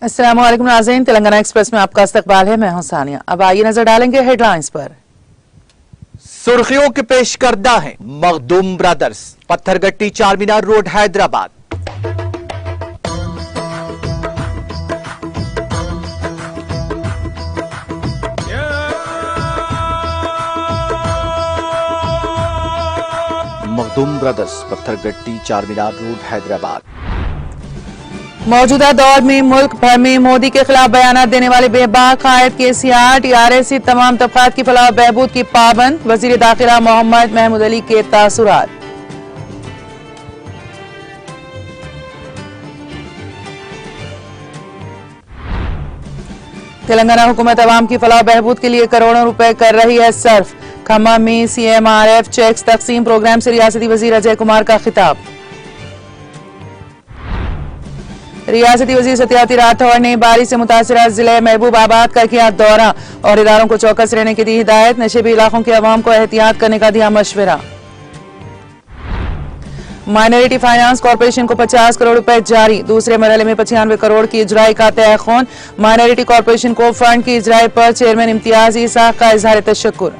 अस्सलाम वालेकुम नाज़रीन, तेलंगाना एक्सप्रेस में आपका इस्तकबाल है। मैं हूं सानिया। अब आइए नजर डालेंगे हेडलाइंस पर। सुर्खियों के पेश करदा है Makhdoom brothers, Pathergatti Charminar road Hyderabad. Makhdoom brothers, Pathergatti Charminar road Hyderabad. मौजूदा दौर में मुल्क भर में मोदी के खिलाफ बयान देने वाले बेबाक कायद KCR TRS तमाम तबकात की फलाह बहबूद की पाबंद। वजीर दाखिला मोहम्मद महमूद अली के तासुरात। तेलंगाना हुकूमत अवाम की फलाह बहबूद के लिए करोड़ों रुपए कर रही है सर्फ। खम्मा में CMRF चेक्स तकसीम प्रोग्राम से रियासती वजीर अजय कुमार का खिताब। रियासती वजीर सत्यार्थी राठौर ने बारिश से मुतासरा जिले महबूबाबाद का किया दौरा और इदारों को चौकस रहने की दी हिदायत। नशेबी इलाकों के अवाम को एहतियात करने का दिया मशवरा। माइनॉरिटी फाइनेंस कॉर्पोरेशन को 50 करोड़ रुपए जारी। दूसरे मरहले में 95 करोड़ की इजराई का तयखून। माइनॉरिटी कॉर्पोरेशन को फंड की इजराई पर चेयरमैन इम्तियाज इसाक का इजहार तशक्कुर।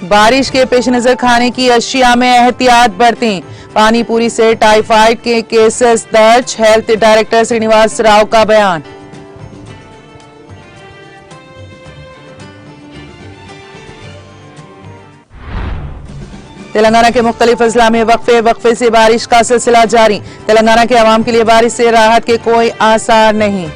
बारिश के पेश नजर खाने की अशिया में एहतियात बरतें। पानी पूरी से टाइफाइड के केसेस दर्ज। हेल्थ डायरेक्टर श्रीनिवास राव का बयान। तेलंगाना के मुख्तलिफ अजला में वक्फे से बारिश का सिलसिला जारी। तेलंगाना के अवाम के लिए बारिश से राहत के कोई आसार नहीं।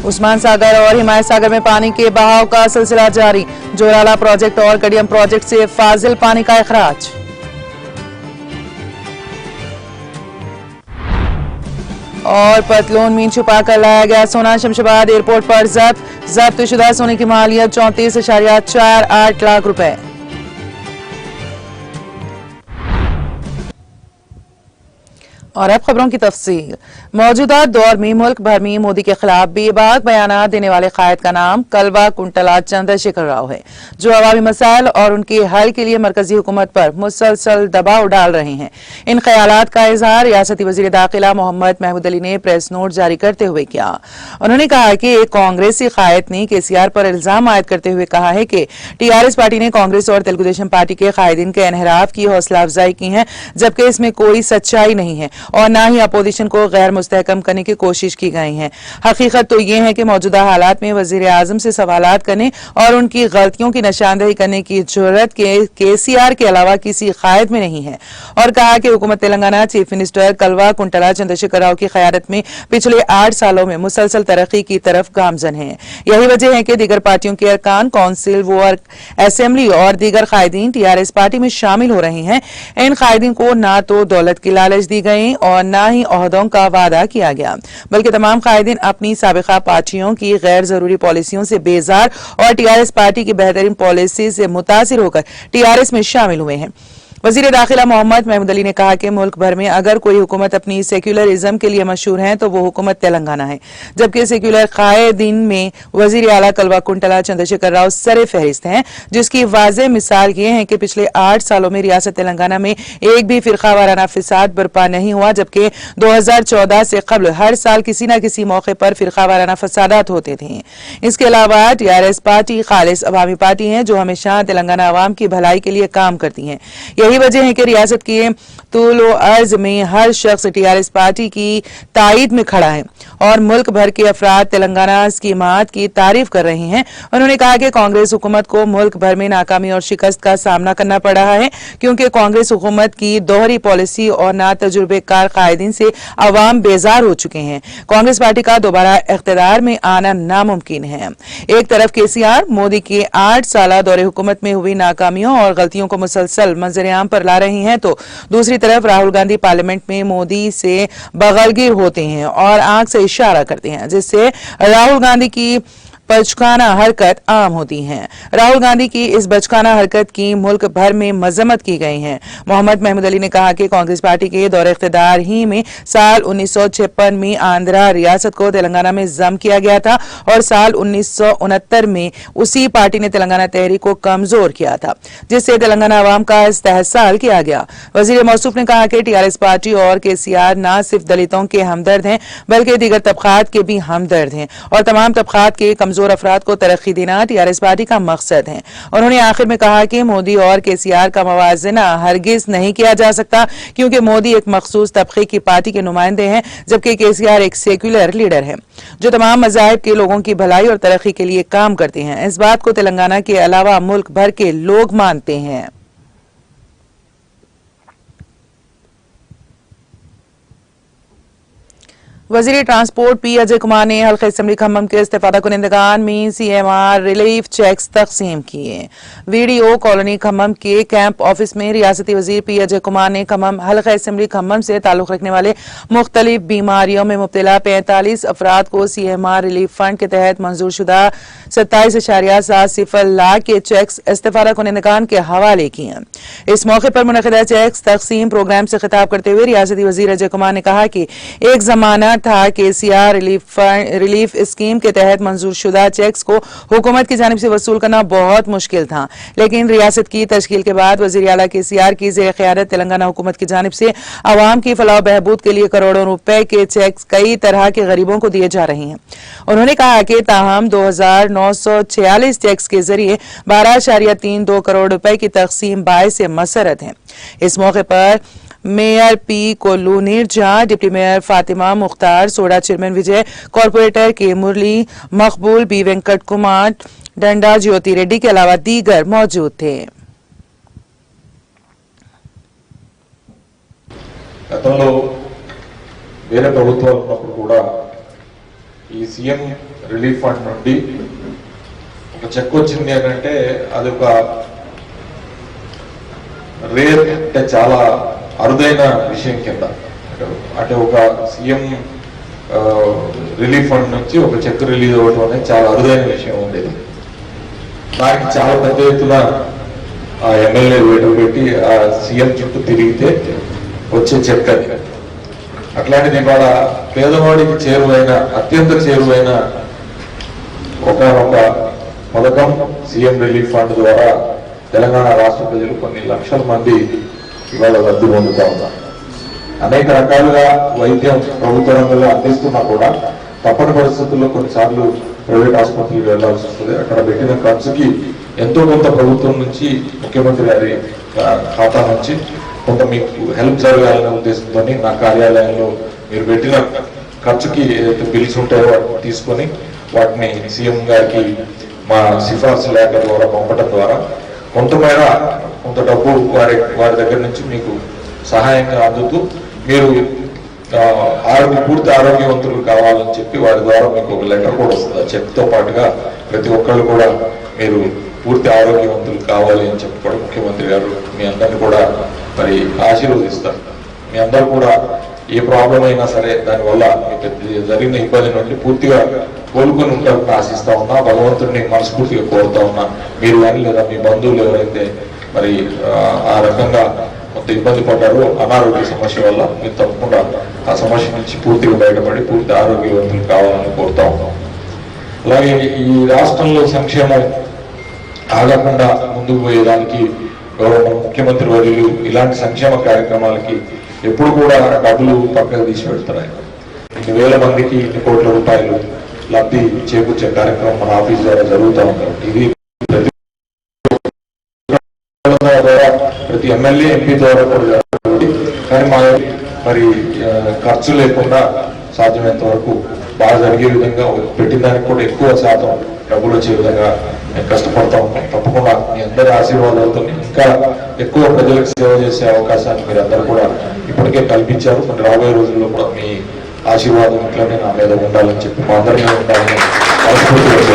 उस्मान सागर और हिमायत सागर में पानी के बहाव का सिलसिला जारी। जोराला प्रोजेक्ट और कडियम प्रोजेक्ट से फाजिल पानी का इखराज। और पतलून मीन छुपा कर लाया गया सोना शमशाबाद एयरपोर्ट पर जब्त शुदा सोने की मालियत 34.48 लाख रुपए। और अब खबरों की तफसील। मौजूदा दौर में मुल्क भर में मोदी के खिलाफ बेबाक बयान देने वाले कायद का नाम कलवा कुंटला चंद्रशेखर राव है, जो अवामी मसाइल और उनके हल के लिए मरकजी हुकूमत पर मुसलसल दबाव डाल रहे हैं। इन ख्यालात का इजहार रियासती वजीर दाखिला मोहम्मद महमूद अली ने प्रेस नोट जारी करते हुए किया। उन्होंने कहा कि एक कांग्रेसी कायद ने KCR पर इल्जाम आयद करते हुए कहा है कि TRS पार्टी ने कांग्रेस और तेलुगु देशम पार्टी के कायदीन के इनहराफ की हौसला अफजाई की है, जबकि इसमें कोई सच्चाई नहीं है और ना ही अपोजिशन को गैर मुस्तहकम करने की कोशिश की गई है। हकीकत तो ये है कि मौजूदा हालात में वजीर आजम से सवालात करने और उनकी गलतियों की निशानदेही करने की जरूरत KCR के अलावा किसी कायद में नहीं है। और कहा कि हुकूमत तेलंगाना चीफ मिनिस्टर कलवा कुंटला चंद्रशेखर राव की क़यादत में पिछले 8 सालों में मुसलसल तरक्की की तरफ गामजन है। यही वजह है कि दीगर पार्टियों के अरकान, काउंसिल, वर्क असेंबली और दीगर कायदीन TRS पार्टी में शामिल हो रहे हैं। इन कायदीन को ना तो दौलत की लालच दी गई और ना ही ओहदों का वादा किया गया, बल्कि तमाम कायदीन अपनी साबिका पार्टियों की गैर जरूरी पॉलिसियों से बेजार और TRS पार्टी की बेहतरीन पॉलिसी से मुतासिर होकर TRS में शामिल हुए हैं। वजीर दाखिला मोहम्मद महमूद अली ने कहा कि मुल्क भर में अगर कोई हुकूमत अपनी सेक्युलरिज्म के लिए मशहूर है तो वो हुकूमत तेलंगाना है, जबकि सेक्युलर कायदीन में वजीर आला कलवा कुंटला चंद्रशेखर राव सरे फहरिस्त हैं, जिसकी वाज़ेह मिसाल ये है कि पिछले 8 सालों में रियासत तेलंगाना में एक भी फिरका वाराना फिसाद बर्पा नहीं हुआ, जबकि 2014 से कबल हर साल किसी न किसी मौके पर फिरका वाराना फसादात होते थे। इसके अलावा TRS पार्टी खालिस अवामी पार्टी है जो हमेशा तेलंगाना अवाम की भलाई के लिए काम करती है। यही वजह है कि रियासत के तूलो अर्ज में हर शख्स TRS पार्टी की तायद में खड़ा है और मुल्क भर के अफराद तेलंगाना स्कीमात की तारीफ कर रहे हैं। उन्होंने कहा कि कांग्रेस हुकूमत को मुल्क भर में नाकामी और शिकस्त का सामना करना पड़ रहा है, क्योंकि कांग्रेस हुकूमत की दोहरी पॉलिसी और ना तजुर्बेकार कायदीन से अवाम बेजार हो चुके हैं। कांग्रेस पार्टी का दोबारा इख्तिदार में आना नामुमकिन है। एक तरफ KCR मोदी के 8 साल दौरे हुकूमत में हुई नाकामियों और गलतियों को मुसलसल मंजर पर ला रही हैं, तो दूसरी तरफ राहुल गांधी पार्लियामेंट में मोदी से बगलगिर होते हैं और आंख से इशारा करते हैं, जिससे राहुल गांधी की बचकाना हरकत आम होती है। राहुल गांधी की इस बचकाना हरकत की मुल्क भर में मजम्मत की गई है। मोहम्मद महमूद अली ने कहा कि कांग्रेस पार्टी के दौरे इख्तिदार ही में साल 1956 में आंध्रा रियासत को तेलंगाना में जम किया गया था और साल 1969 में उसी पार्टी ने तेलंगाना तहरीक को कमजोर किया था, जिससे तेलंगाना अवाम का इस्तेहसाल किया गया। वजीर मौसूफ ने कहा कि टीआरएस पार्टी और केसीआर न सिर्फ दलितों के हमदर्द हैं बल्कि दीगर तबकात के भी हमदर्द हैं और तमाम तबकात के कमजोर अफराद को तरक्की देना टीआरएस पार्टी का मकसद है। उन्होंने आखिर में कहा कि मोदी और केसीआर का मवाजना हरगिज नहीं किया जा सकता, क्योंकि मोदी एक मखसूस तबके की पार्टी के नुमाइंदे हैं जबकि केसीआर एक सेक्युलर लीडर है जो तमाम मज़ाहिब के लोगों की भलाई और तरक्की के लिए काम करते हैं। इस बात को तेलंगाना के अलावा मुल्क भर के लोग मानते हैं। वजीर ट्रांसपोर्ट पी अजय कुमार ने हल्के असम्बली खम्मम के इस्तेफादा कुनिंदगान में सीएमआर रिलीफ चेक्स तकसीम किए। वीडियो कॉलोनी खम्मम के कैंप ऑफिस में रियासती वजीर पी अजय कुमार ने खम्मम हल्का असम्बली खम्मम से ताल्लुक रखने वाले मुख्तलिफ बीमारियों में मुब्तला 45 अफराद को सीएमआर रिलीफ फंड के तहत मंजूर शुदा 27.70 लाख के चेक्स इस्तेफादा कुनिंदगान के हवाले किए। इस मौके पर मुनक़िदा चेक्स तकसीम प्रोग्राम से खिताब करते हुए रियासती वजीर अजय कुमार ने कहा कि एक जमाना था केसीआर रिलीफ स्कीम के तहत मंजूर शुदा चेक्स को हुकूमत की जानिब से वसूल करना बहुत मुश्किल था, लेकिन रियासत की तश्कील के बाद वज़ीर आला केसीआर की ज़ेर क़यादत तेलंगाना हुकूमत की जानिब से अवाम की फलाह बहबूद के लिए करोड़ों रुपए के चेक्स कई तरह के गरीबों को दिए जा रहे हैं। उन्होंने कहा कि ताहम 2946 चेक्स के जरिए 12.32 करोड़ रुपए की तकसीम बायस मसरत है। इस मौके पर mayor P Kollu Neeraja, deputy mayor Fatima Mukhtar, सोडा chairman Vijay, corporator K Murali, मकबूल बी वेंकट कुमार, डंडा ज्योति रेड्डी के अलावा दीगर मौजूद थे। గతంలో వేరే ప్రభుత్వాలు ఉన్నప్పుడు కూడా ఈ సీఎం రిలీఫ్ ఫండ్ నుండి ఒక చెక్ వచ్చింది అంటే అది ఒక రేర్ అంటే చాలా అరుదైన విషయం కింద అంటే ఒక సీఎం రిలీఫ్ ఫండ్ నుంచి ఒక చెక్ రిలీజ్ అవ్వడం అనేది చాలా అరుదైన విషయం ఉండేది. దానికి చాలా పెద్ద ఎత్తున ఆ ఎమ్మెల్యే వేయడం పెట్టి ఆ సీఎం చుట్టూ తిరిగితే వచ్చే చెక్ అది. అట్లాంటిది ఇవాళ పేదవాడికి చేరువైన అత్యంత చేరువైన ఒక పథకం సీఎం రిలీఫ్ ఫండ్ ద్వారా తెలంగాణ రాష్ట్ర ప్రజలు కొన్ని లక్షల మంది ఇవాళ లబ్ధి పొందుతా ఉన్నారు. అనేక రకాలుగా వైద్యం ప్రభుత్వ రంగంలో అందిస్తున్నా కూడా తప్పని పరిస్థితుల్లో కొన్నిసార్లు ప్రైవేట్ ఆసుపత్రికి వెళ్లాల్సి వస్తుంది. అక్కడ పెట్టిన ఖర్చుకి ఎంతో కొంత ప్రభుత్వం నుంచి ముఖ్యమంత్రి గారి ఖాతా నుంచి కొంత మీకు హెల్ప్ జరగాలనే ఉద్దేశంతో నా కార్యాలయంలో మీరు పెట్టిన ఖర్చుకి ఏదైతే బిల్స్ ఉంటాయో వాటిని తీసుకొని వాటిని సీఎం గారికి మా సిఫార్సు లేఖ ద్వారా పంపడం ద్వారా కొంతమేర కొంత డబ్బు వారి దగ్గర నుంచి మీకు సహాయంగా అందుతూ మీరు పూర్తి ఆరోగ్యవంతులు కావాలని చెప్పి వారి ద్వారా మీకు ఒక లెటర్ కూడా వస్తుంది. చెక్తో పాటుగా ప్రతి ఒక్కళ్ళు కూడా మీరు పూర్తి ఆరోగ్యవంతులు కావాలి అని చెప్పి కూడా ముఖ్యమంత్రి గారు మీ అందరిని కూడా మరి ఆశీర్వదిస్తారు. మీ అందరూ కూడా ఏ ప్రాబ్లం అయినా సరే దానివల్ల మీకు జరిగిన ఇబ్బంది నుండి పూర్తిగా కోలుకొని ఉంటారని ఆశిస్తా ఉన్నా. భగవంతుడిని మనస్ఫూర్తిగా కోరుతా ఉన్నా. మీరు కానీ లేదా మీ బంధువులు ఎవరైతే మరి ఆ రకంగా కొంత ఇబ్బంది పడ్డారో అనారోగ్య సమస్య వల్ల మీరు తప్పకుండా ఆ సమస్య నుంచి పూర్తిగా బయటపడి పూర్తి ఆరోగ్యవంతులు కావాలని కోరుతా ఉన్నాం. అలాగే ఈ రాష్ట్రంలో సంక్షేమం ఆగకుండా ముందుకు పోయేదానికి గౌరవ ముఖ్యమంత్రి వర్యులు ఇలాంటి సంక్షేమ కార్యక్రమాలకి ఎప్పుడు కూడా డబ్బులు పక్కకు తీసి పెడుతున్నాయి. ఇన్ని వేల మందికి ఇన్ని కోట్ల రూపాయలు లబ్ధి చేకూర్చే కార్యక్రమం మన ఆఫీస్ ద్వారా జరుగుతూ ఉంటాం. ఇది ప్రతి ఎమ్మెల్యే ఎంపీ ద్వారా కూడా జరుగుతుంది. కానీ మరి ఖర్చు లేకుండా సాధ్యమైనంత వరకు బాగా జరిగే విధంగా పెట్టిన దానికి కూడా ఎక్కువ శాతం డబ్బులు వచ్చే విధంగా మేము కష్టపడతా ఉంటాం. తప్పకుండా మీ అందరి ఆశీర్వాదాలతో ఇంకా ఎక్కువ ప్రజలకు సేవ చేసే అవకాశాన్ని మీరు అందరూ కూడా ఇప్పటికే కల్పించారు. కొన్ని రాబోయే రోజుల్లో కూడా మీ ఆశీర్వాదం ఇట్లనే నా మీద ఉండాలని చెప్పి మా అందరి మీద ఉండాలని మనస్ఫూర్తిగా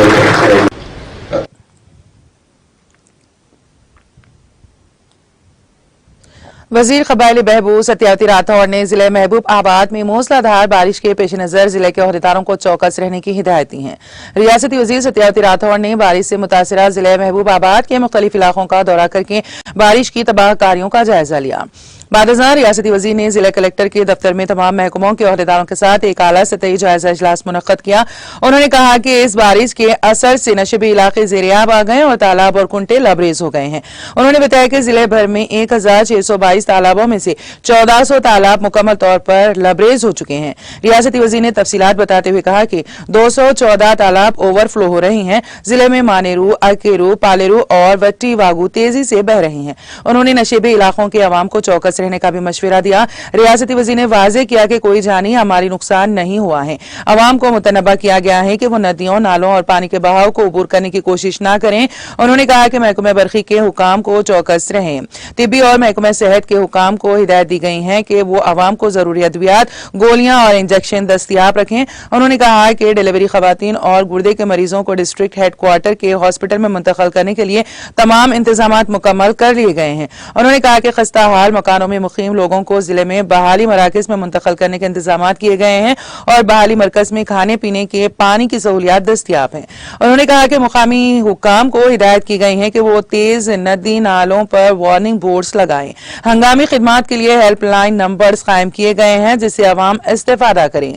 वजीर कबायली बहबूद सत्यावती राठौर ने जिले महबूब आबाद में मूसलाधार बारिश के पेश नजर जिले के अहदेदारों को चौकस रहने की हिदायत दी है। रियासती वजीर सत्यावती राठौर ने बारिश से मुतासरा जिले महबूब आबाद के मुख्तलिफ इलाकों का दौरा करके बारिश की तबाहकारियों का जायजा लिया। बादशाह रियासती वजीर ने जिला कलेक्टर के दफ्तर में तमाम महकमों के अहदेदारों के साथ एक आला सतही जायजा इजलास मुनक्कद किया। उन्होंने कहा कि इस बारिश के असर से नशेबी इलाके ज़ेरियाब आ गए और तालाब और कुंटे लबरेज हो गए हैं। उन्होंने बताया कि जिले भर में 1622 तालाबों में से 1400 तालाब मुकम्मल तौर पर लबरेज हो चुके हैं। रियासती वजीर ने तफसीलात बताते हुए कहा कि 214 तालाब ओवरफ्लो हो रही हैं। जिले में मानेरू, अकेरू, पालेरू और वट्टी वागू तेजी से बह रही हैं। उन्होंने नशेबी इलाकों के अवाम को चौकस रहने का भी मशवरा दिया। रियासती वजीर ने वाजे किया कि कोई जानी या माली नुकसान नहीं हुआ है। अवाम को मुतनबा किया गया है कि वो नदियों, नालों और पानी के बहाव को अबूर करने की कोशिश न करें। उन्होंने कहा कि महकमा बरखी के हुकाम को चौकस रहें। तिब्बी और महकमा सेहत के हुकाम को हिदायत दी गई है कि वो अवाम को जरूरी अद्वियात, गोलियां और इंजेक्शन दस्तियाब रखें। उन्होंने कहा कि डिलीवरी खवातीन और गुर्दे के मरीजों को डिस्ट्रिक्ट हेडक्वार्टर के हॉस्पिटल में मुंतकिल करने के लिए तमाम इंतजाम मुकम्मल कर लिए गए हैं। उन्होंने कहा कि खस्ता हाल मकानों में मुकीम लोगों को जिले में बहाली मराकज में मुंतकिल करने के इंतजाम किए गए हैं और बहाली मरकज में खाने पीने के पानी की सहूलियात दस्तियाब हैं। उन्होंने कहा कि मुकामी हुकाम को हिदायत की गई है कि वो तेज नदी नालों पर वार्निंग बोर्ड्स लगाएं। हंगामी खिदमात के लिए हेल्पलाइन नंबर्स कायम किए गए हैं जिससे अवाम इस्तेफादा करें।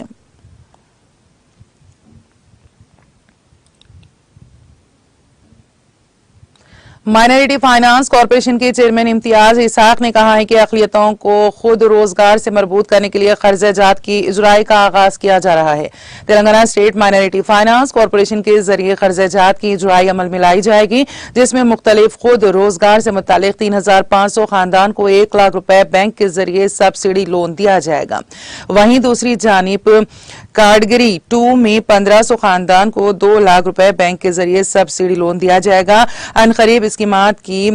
माइनॉरिटी फाइनेंस कॉरपोरेशन के चेयरमैन इम्तियाज इसाक ने कहा है कि अक़लियतों को खुद रोजगार से मरबूत करने के लिए कर्ज़े जात की इजराई का आगाज किया जा रहा है। Telangana state minority finance corporation के जरिए कर्ज़े जात की इजराई अमल में लाई जाएगी, जिसमें मुख्तलिफ खुद रोजगार से मुतालिक 3500 खानदान को 1 लाख रुपए बैंक के जरिए सब्सिडी लोन दिया जाएगा। वहीं दूसरी जानिब कैटेगरी 2 में 1500 खानदान को 2 लाख रुपए बैंक के जरिए सब्सिडी लोन दिया जाएगा। अनकरीब स्कीमात की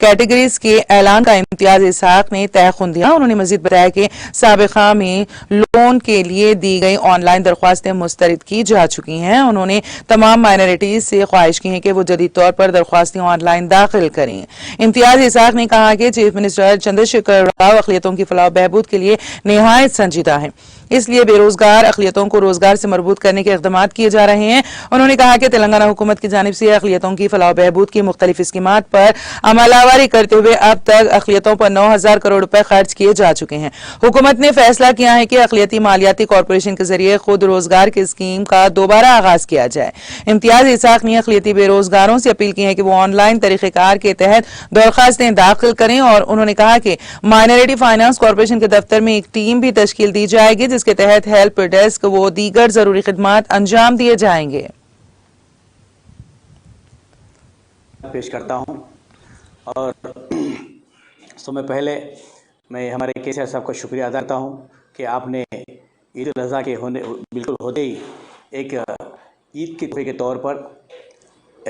कैटेगरीज के ऐलान का इम्तियाज इसाक ने तयखुन दिया। उन्होंने मजीद बताया कि साबिका में लोन के लिए दी गई ऑनलाइन दरख्वास्तें मुस्तरद की जा चुकी हैं। उन्होंने तमाम माइनॉरिटीज से ख्वाहिश की है कि वो जदीद तौर पर दरख्वास्तें ऑनलाइन दाखिल करें। इम्तियाज इसाक ने कहा कि चीफ मिनिस्टर चंद्रशेखर राव अक़लियतों की फलाह बहबूद के लिए निहायत संजीदा है, इसलिए बेरोजगार अक़लियतों को रोजगार से मरबूत करने के इक़दामात किए जा रहे हैं। उन्होंने कहा कि तेलंगाना हुकूमत की जानिब से अक़लियतों की फलाह बहबूद की मुख्तलिफ स्कीमात पर अमलावरी करते हुए अब तक अक़लियतों पर 9000 करोड़ रुपए खर्च किए जा चुके हैं। हुकूमत ने फैसला किया है कि अक़लियती मालियाती कॉरपोरेशन के जरिए खुद रोजगार की स्कीम का दोबारा आगाज किया जाए। इम्तियाज इसाक ने अक़लियती बेरोजगारों से अपील की है कि वो ऑनलाइन तरीक़ेकार के तहत दरख्वास्तें दाखिल करें और उन्होंने कहा कि माइनॉरिटी फाइनेंस कॉरपोरेशन के दफ्तर में एक टीम भी तश्कील दी जाएगी जिसके तहत हेल्प डेस्क व दीगर जरूरी खिदमात अंजाम दिए जाएंगे। पेश करता हूं और समय पहले मैं हमारे केसीआर साहब का शुक्रिया अदा करता हूं कि आपने ईद उल अज़हा के बिल्कुल होते ही एक ईद के तोहफे के तौर पर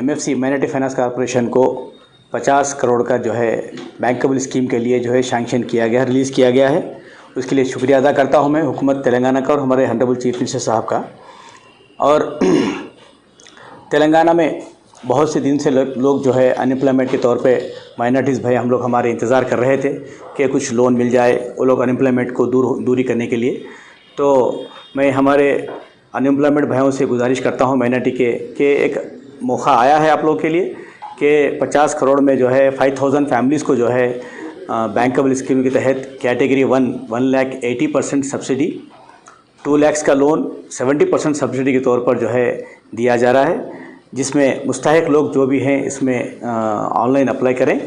MFC माइनॉरिटी फाइनेंस कॉरपोरेशन को 50 करोड़ का जो है बैंकेबल स्कीम के लिए जो है सैंक्शन किया गया, रिलीज़ किया गया है। उसके लिए शुक्रिया अदा करता हूं मैं हुकूमत तेलंगाना का और हमारे हॉनरेबल चीफ मिनिस्टर साहब का। और तेलंगाना में बहुत से दिन से लोग जो है अनएम्प्लॉयमेंट के तौर पे माइनॉरिटीज़ भाई हम लोग हमारे इंतज़ार कर रहे थे कि कुछ लोन मिल जाए वो लोग अनएम्प्लॉयमेंट को दूरी करने के लिए। तो मैं हमारे अनएम्प्लॉयमेंट भाइयों से गुजारिश करता हूँ माइनॉरिटी के एक मौका आया है आप लोग के लिए कि 50 करोड़ में जो है 5000 फैमिलीज़ को जो है बैंकेबल स्कीम के तहत कैटेगरी 1 लाख 80% सब्सिडी, 2 लाख का लोन 70% सब्सिडी के तौर पर जो है दिया जा रहा है, जिसमें मुस्तहिक लोग जो भी हैं इसमें ऑनलाइन अप्लाई करें।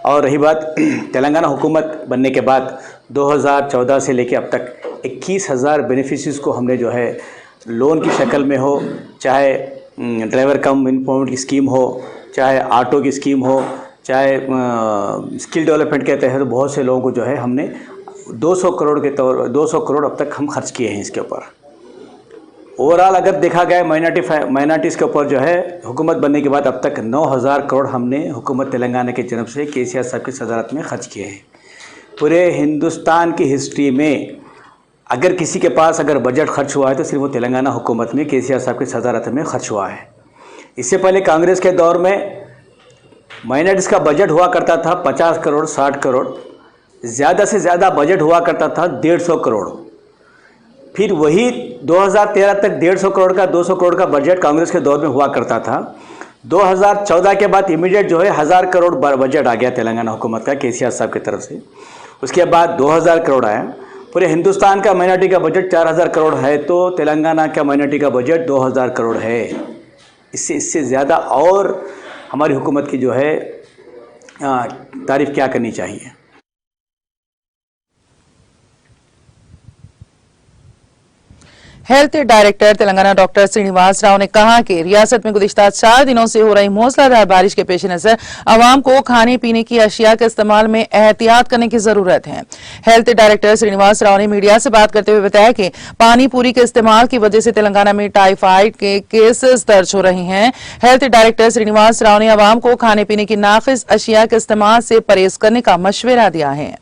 और रही बात तेलंगाना हुकूमत बनने के बाद 2014 से लेकर अब तक 21,000 बेनिफिशरीज़ को हमने जो है लोन की शक्ल में हो, चाहे ड्राइवर कम एम्प्लॉयमेंट की स्कीम हो, चाहे ऑटो की स्कीम हो, चाहे स्किल डेवलपमेंट के तहत बहुत से लोगों को जो है हमने 200 करोड़ अब तक हम खर्च किए हैं इसके ऊपर। ओवरऑल अगर देखा गया माइनॉरिटीज़ के ऊपर जो है हुकूमत बनने के बाद अब तक 9000 करोड़ हमने हुकूमत तेलंगाना की तरफ से केसीआर साहब की सदारत में खर्च किए हैं। पूरे हिंदुस्तान की हिस्ट्री में अगर किसी के पास अगर बजट खर्च हुआ है तो सिर्फ वो तेलंगाना हुकूमत में केसीआर साहब की सदारत में खर्च हुआ है। इससे पहले कांग्रेस के दौर में माइनॉरिटीज़ का बजट हुआ करता था 50 करोड़ 60 करोड़, ज़्यादा से ज़्यादा बजट हुआ करता था 150 करोड़। फिर वही 2013 तक 150 करोड़ का 200 करोड़ का बजट कांग्रेस के दौर में हुआ करता था। 2014 के बाद इमीडिएट जो है 1000 करोड़ बजट आ गया तेलंगाना हुकूमत का केसीआर साहब की तरफ से। उसके बाद 2000 करोड़ आया। पूरे हिंदुस्तान का माइनॉरिटी का बजट 4000 करोड़ है, तो तेलंगाना का माइनॉरिटी का बजट 2000 करोड़ है। इससे ज़्यादा और हमारी हुकूमत की जो है तारीफ क्या करनी चाहिए। Health director Telangana doctor Srinivas Rao ने कहा कि रियासत में गुज़िश्ता 4 दिनों से हो रही मूसलाधार बारिश के पेश नजर आवाम को खाने पीने की अशिया के इस्तेमाल में एहतियात करने की जरूरत है। हेल्थ डायरेक्टर श्रीनिवास राव ने मीडिया से बात करते हुए बताया कि पानी पूरी के इस्तेमाल की वजह से तेलंगाना में टाइफाइड के केसेस दर्ज हो रहे हैं। हेल्थ डायरेक्टर श्रीनिवास राव ने आवाम को खाने पीने की नाकिस अशिया के इस्तेमाल से परहेज करने का मशवरा दिया है।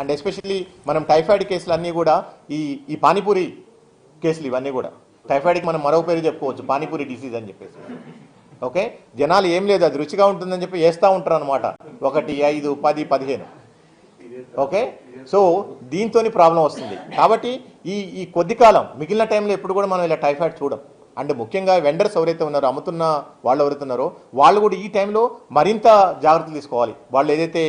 అండ్ ఎస్పెషల్లీ మనం టైఫాయిడ్ కేసులు అన్నీ కూడా ఈ పానీపూరి కేసులు ఇవన్నీ కూడా టైఫాయిడ్కి మనం మరో పేరు చెప్పుకోవచ్చు, పానీపూరి డిసీజ్ అని చెప్పేసి. ఓకే, జనాలు ఏం లేదు అది రుచిగా ఉంటుందని చెప్పి వేస్తూ ఉంటారు అనమాట, 1, 5, 10, 15. ఓకే, సో దీంతోని ప్రాబ్లం వస్తుంది. కాబట్టి ఈ కొద్ది కాలం మిగిలిన టైంలో ఎప్పుడు కూడా మనం ఇలా టైఫాయిడ్ చూడం. అండ్ ముఖ్యంగా వెండర్స్ ఎవరైతే ఉన్నారో, అమ్ముతున్న వాళ్ళు ఎవరైతే ఉన్నారో వాళ్ళు కూడా ఈ టైంలో మరింత జాగ్రత్తలు తీసుకోవాలి. వాళ్ళు ఏదైతే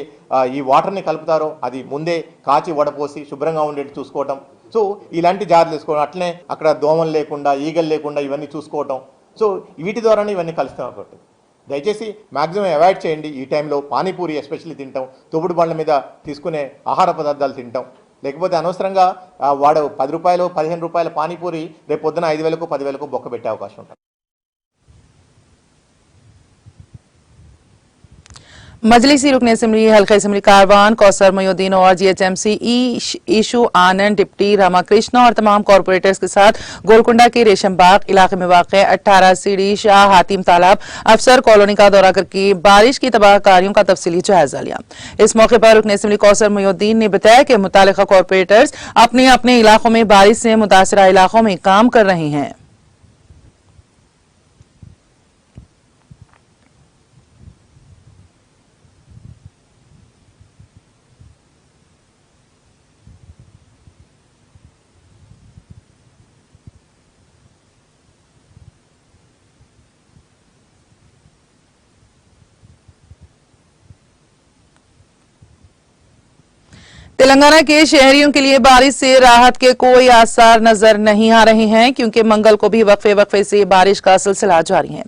ఈ వాటర్ని కలుపుతారో అది ముందే కాచి వడపోసి శుభ్రంగా ఉండేట్టు చూసుకోవటం. సో ఇలాంటి జాగ్రత్తలు తీసుకోవడం, అట్లనే అక్కడ దోమలు లేకుండా ఈగలు లేకుండా ఇవన్నీ చూసుకోవటం. సో వీటి ద్వారానే ఇవన్నీ కలుస్తాం కాబట్టి దయచేసి మ్యాక్సిమం అవాయిడ్ చేయండి. ఈ టైంలో పానీపూరి ఎస్పెషల్లీ తింటాం, తొగుడు బండ్ల మీద తీసుకునే ఆహార పదార్థాలు తింటాం. లేకపోతే అనవసరంగా వాడు 10 రూపాయలు 15 రూపాయల పానీపూరి రేపు పొద్దున 5,000కు 10,000కు బొక్క పెట్టే అవకాశం ఉంటుంది. मजलिसी रुकन असम्बली हल्का असम्बली कारवान कौसर मोयुद्दीन और जीएचएमसी ईशू आनंद डिप्टी रामाकृष्ण और तमाम कॉरपोरेटर्स के साथ गोलकुंडा के रेशम बाग इलाके में वाक़ 18 सीढ़ी शाह हातिम तालाब अफसर कॉलोनी का दौरा करके बारिश की तबाहकारियों का तफसीली जायजा लिया। इस मौके पर रुकन असम्बली कौसर मोयुद्दीन ने बताया कि मुतालिका कॉरपोरेटर्स अपने अपने इलाकों में बारिश से मुतासरा इलाकों में काम कर रहे हैं। तेलंगाना के शहरियों के लिए बारिश से राहत के कोई आसार नजर नहीं आ रहे हैं, क्योंकि मंगल को भी वक्फे से बारिश का सिलसिला जारी है।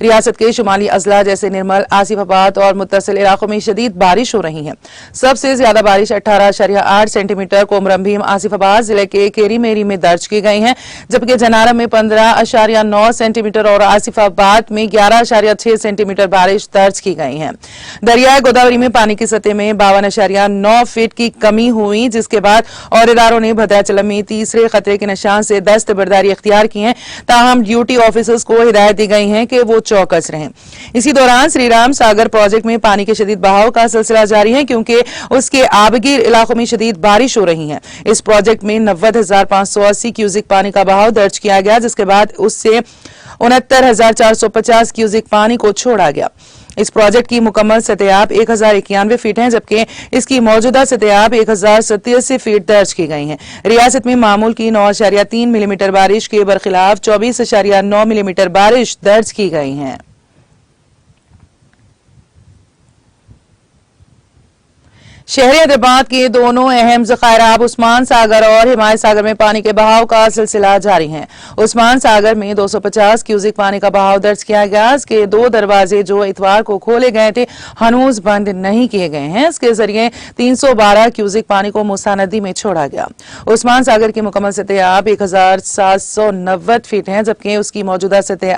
रियासत के शुमाली अजला जैसे निर्मल, आसिफाबाद और मुत्तसिल इलाकों में शदीद बारिश हो रही है। सबसे ज्यादा बारिश 18.8 सेंटीमीटर कोमरम भीम आसिफाबाद जिले के केरी मेरी में दर्ज की गई है, जबकि जनारम में 15.9 सेंटीमीटर और आसिफाबाद में 11.6 सेंटीमीटर बारिश दर्ज की गई है। दरियाए गोदावरी में पानी की सतह में 52.9 फीट की कमी हुई, जिसके बाद और इदारों ने भद्राचलम में तीसरे खतरे के निशान से दस्तबरदारी इख्तियार की है। ताहम ड्यूटी ऑफिसर्स को हिदायत दी गई है कि वो चौकस रहें। इसी दौरान श्री राम सागर प्रोजेक्ट में पानी के शदीद बहाव का सिलसिला जारी है, क्योंकि उसके आबगीर इलाकों में शदीद बारिश हो रही है। इस प्रोजेक्ट में 90,580 क्यूसिक पानी का बहाव दर्ज किया गया, जिसके बाद उससे 69,450 क्यूसिक पानी को छोड़ा गया। इस प्रोजेक्ट की मुकम्मल सतह 1091 फीट है, जबकि इसकी मौजूदा सतह 1087 फीट दर्ज की गई है। रियासत में मामूल की 9.3 मिलीमीटर बारिश के बरखिलाफ 24.9 मिलीमीटर बारिश दर्ज की गई है। शहरी हैदराबाद के दोनों अहम ज़खायराब उस्मान सागर और हिमायत सागर में पानी के बहाव का सिलसिला जारी है। उस्मान सागर में 250 क्यूसिक पानी का बहाव दर्ज किया गया। इसके 2 दरवाजे जो इतवार को खोले गए थे हनूज बंद नहीं किए गए हैं। इसके जरिए 312 क्यूसिक पानी को मूसा नदी में छोड़ा गया। उस्मान सागर की मुकम्मल सतह 1790 फीट है, जबकि उसकी मौजूदा सतह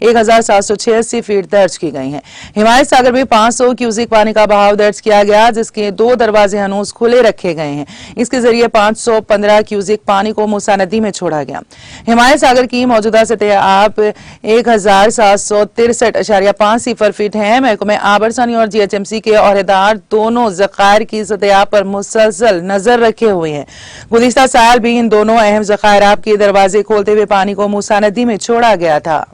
1786 फीट दर्ज की गई है। हिमायत सागर में 500 क्यूसिक पानी का बहाव दर्ज किया गया, जिसके 2 दरवाजे हनूज खुले रखे गए हैं। इसके जरिए 515 क्यूसिक पानी को मूसा नदी में छोड़ा गया। हिमायत सागर की मौजूदा सतह 1763.50 फीट है। महकमे आबरसानी और जीएचएमसी के औहदेदार दोनों ज़खायर की सतह पर मुसलसल नजर रखे हुए हैं। गुज़िश्ता साल भी इन दोनों अहम ज़खायराब के दरवाजे खोलते हुए पानी को मूसा नदी में छोड़ा गया था।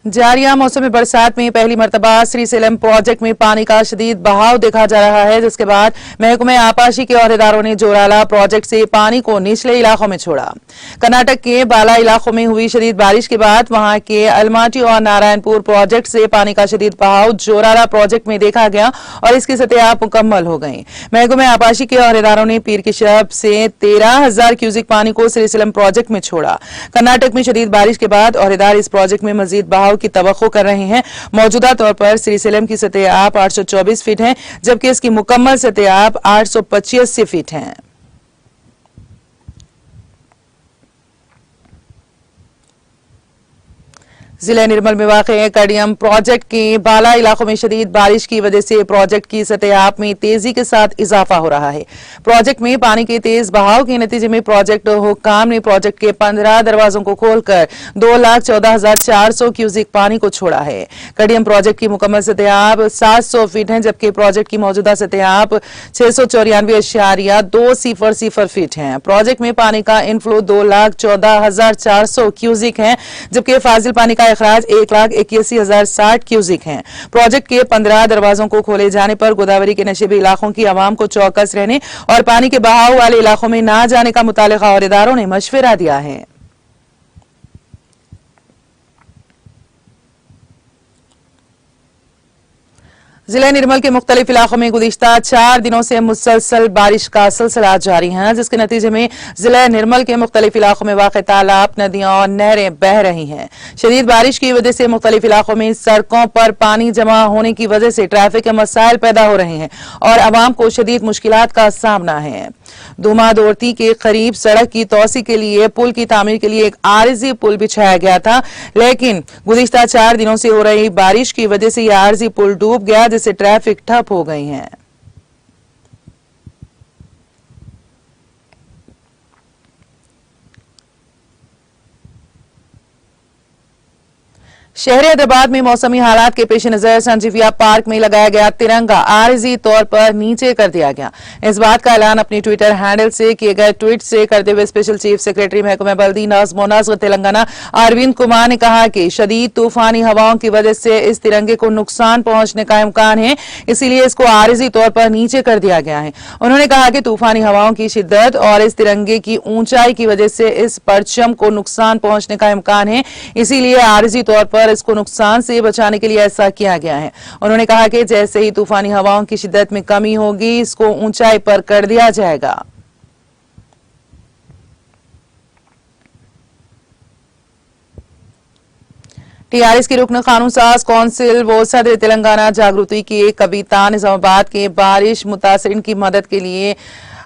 जारिया मौसमी बरसात में पहली मर्तबा श्रीसेलम प्रोजेक्ट में पानी का शदीद बहाव देखा जा रहा है, जिसके बाद महकमे आपाशी के अहदेदारों ने जोराला प्रोजेक्ट से पानी को निचले इलाकों में छोड़ा। कर्नाटक के बाला इलाकों में हुई शदीद बारिश के बाद वहां के अलमाटी और नारायणपुर प्रोजेक्ट से पानी का शदीद बहाव जोराला प्रोजेक्ट में देखा गया और इसकी सतह मुकम्मल हो गई। महकमे आपाशी के अहदेदारों ने पीर की शब से 13,000 क्यूसिक पानी को श्रीसेलम प्रोजेक्ट में छोड़ा। कर्नाटक में शदीद बारिश के बाद अहदेदार इस प्रोजेक्ट में मजीद बहाव की तवक्को कर रहे हैं। मौजूदा तौर पर श्रीसेलम की सतह आप 824 फीट है, जबकि इसकी मुकम्मल सतह आप 885 फीट है। जिला निर्मल में वाक़े कडियम प्रोजेक्ट के बाला इलाकों में शदीद बारिश की वजह से प्रोजेक्ट की सतह आप में तेजी के साथ इजाफा हो रहा है। प्रोजेक्ट में पानी के तेज बहाव के नतीजे में प्रोजेक्ट हुक्काम ने प्रोजेक्ट के 15 दरवाजों को खोलकर 2,14,400 क्यूसिक पानी को छोड़ा है। कडियम प्रोजेक्ट की मुकम्मल सतह आप 700 फीट है, जबकि प्रोजेक्ट की मौजूदा सतह आप 694.200 फीट है। प्रोजेक्ट में पानी का इनफ्लो 2,14,400 क्यूसिक है, जबकि फाजिल पानी का अखराज 1,81,060 क्यूसिक हैं। प्रोजेक्ट के 15 दरवाजों को खोले जाने पर गोदावरी के नशीबी इलाकों की आवाम को चौकस रहने और पानी के बहाव वाले इलाकों में न जाने का मुतालिका अहदेदारों ने मशवरा दिया है। जिला निर्मल के मुख्तलिफ इलाकों में गुज़िश्ता 4 दिनों से मुसलसल बारिश का सिलसिला जारी है, जिसके नतीजे में जिला निर्मल के मुख्तलिफ इलाकों में वाक़ तालाब, नदियां और नहरें बह रही हैं। शदीद बारिश की वजह से मुख्तलिफ इलाकों में सड़कों पर पानी जमा होने की वजह से ट्रैफिक के मसाइल पैदा हो रहे हैं और आवाम को शदीद मुश्किलात का सामना है। दुमादोरती के करीब सड़क की तोसी के लिए पुल की तामीर के लिए एक आरजी पुल बिछाया गया था, लेकिन गुज़िश्ता 4 दिनों से हो रही बारिश की वजह से यह आरजी पुल डूब गया, जिससे ट्रैफिक ठप हो गई है। शहरी हैदराबाद में मौसमी हालात के पेश नजर संजीविया पार्क में लगाया गया तिरंगा आरजी तौर पर नीचे कर दिया गया। इस बात का ऐलान अपनी ट्विटर हैंडल से किए गए ट्वीट से करते हुए स्पेशल चीफ सेक्रेटरी महकमा बल्दी नज़्म व नस्र तेलंगाना अरविंद कुमार ने कहा कि शदीद तूफानी हवाओं की वजह से इस तिरंगे को नुकसान पहुंचने का इम्कान है, इसीलिए इसको आरजी तौर पर नीचे कर दिया गया है। उन्होंने कहा कि तूफानी हवाओं की शिद्दत और इस तिरंगे की ऊंचाई की वजह से इस परचम को नुकसान पहुंचने का इम्कान है, इसीलिए आरजी तौर पर इसको नुकसान से बचाने के लिए ऐसा किया गया है। उन्होंने कहा कि जैसे ही तूफानी हवाओं की शिद्दत में कमी होगी, इसको ऊंचाई पर कर दिया जाएगा। टीआरएस की रुकन कानून साज कौंसिल व सदर तेलंगाना जागृति की कविता निजामाबाद के बारिश मुतासरीन की मदद के लिए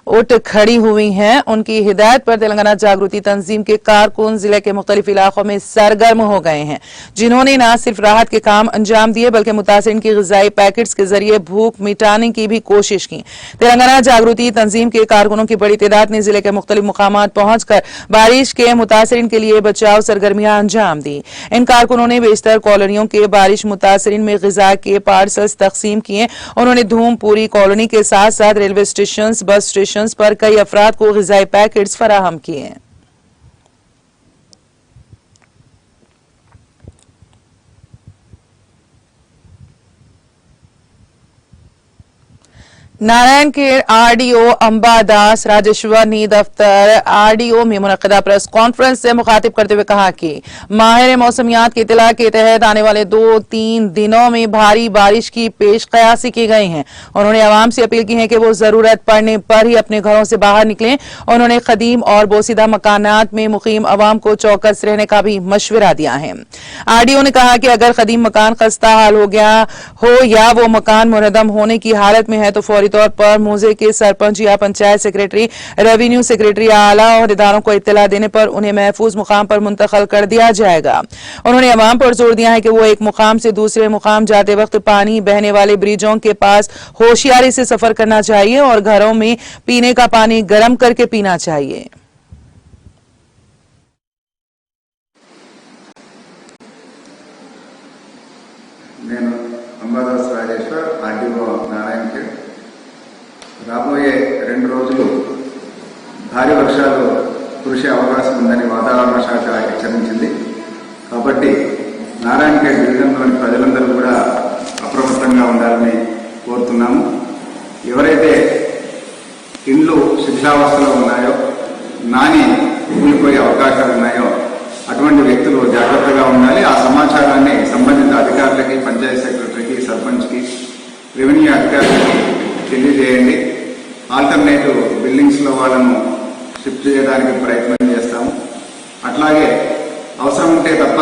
उठ खड़ी हुई हैं। उनकी हिदायत पर तेलंगाना जागृति तंजीम के कारकुन जिले के मुख्तलिफ इलाकों में सरगर्म हो गए हैं, जिन्होंने न सिर्फ राहत के काम अंजाम दिए बल्कि मुतासरीन की ग़िज़ाई पैकेट्स के जरिए भूख मिटाने की भी कोशिश की। तेलंगाना जागृति तंजीम के कारकुनों की बड़ी तादाद ने जिले के मुख्तलिफ मुकामात पहुंचकर बारिश के मुतासरीन के लिए बचाव सरगर्मियां अंजाम दी। इन कारकुनों ने बेशतर कॉलोनियों के बारिश मुतासरीन में ग़िज़ा के पार्सल्स तकसीम किए। उन्होंने धूमपुरी कॉलोनी के साथ साथ रेलवे स्टेशन, बस स्टेशन पर कई अफराद को ग़िज़ाई पैकेट्स फराहम किए। नारायण के आरडीओ अंबादास राजेश्वर ने दफ्तर आरडीओ में मुनक़िदा प्रेस कॉन्फ्रेंस से मुखातिब करते हुए कहा कि माहिर मौसमियात की इत्तला के तहत आने वाले 2-3 दिनों में भारी बारिश की पेश कयासी की गई है। उन्होंने आवाम से अपील की है कि वो जरूरत पड़ने पर ही अपने घरों से बाहर निकलें। उन्होंने कदीम और बोसीदा मकानात में मुकीम आवाम को चौकस रहने का भी मशवरा दिया है। आरडीओ ने कहा कि अगर कदीम मकान खस्ता हाल हो गया हो या वो मकान मुनहदम होने की हालत में है तो फौरी तौर पर मौजे के सरपंच या पंचायत सेक्रेटरी, रेवेन्यू सेक्रेटरी या आला अहदेदारों को इत्तला देने पर उन्हें महफूज मुकाम पर मुंतकिल कर दिया जाएगा। उन्होंने अवाम पर जोर दिया है कि वो एक मुकाम से दूसरे मुकाम जाते वक्त पानी बहने वाले ब्रिजों के पास होशियारी से सफर करना चाहिए और घरों में पीने का पानी गर्म करके पीना चाहिए। నేను అంబాదాస్ రాజేశ్వర్ ఆర్డీఓ నారాయణఖేడ్ రాబోయే 2 రోజులు భారీ వర్షాలు కురిసే అవకాశం ఉందని వాతావరణ శాఖ హెచ్చరించింది। కాబట్టి నారాయణఖేడ్ డివిజన్లోని ప్రజలందరూ కూడా అప్రమత్తంగా ఉండాలని కోరుతున్నాము. ఎవరైతే ఇండ్లు శిథిలావస్థలో ఉన్నాయో, నాని కూలిపోయే అవకాశాలు ఉన్నాయో అటువంటి వ్యక్తులు జాగ్రత్తగా ఉండాలి. ఆ సమాచారాన్ని సంబంధిత అధికారులకి, పంచాయతీ సెక్రటరీకి, సర్పంచ్కి, రెవెన్యూ అధికారులకి తెలియజేయండి. ఆల్టర్నేటివ్ బిల్డింగ్స్లో వాళ్ళను షిఫ్ట్ చేయడానికి ప్రయత్నం చేస్తాము. అట్లాగే అవసరం ఉంటే తప్ప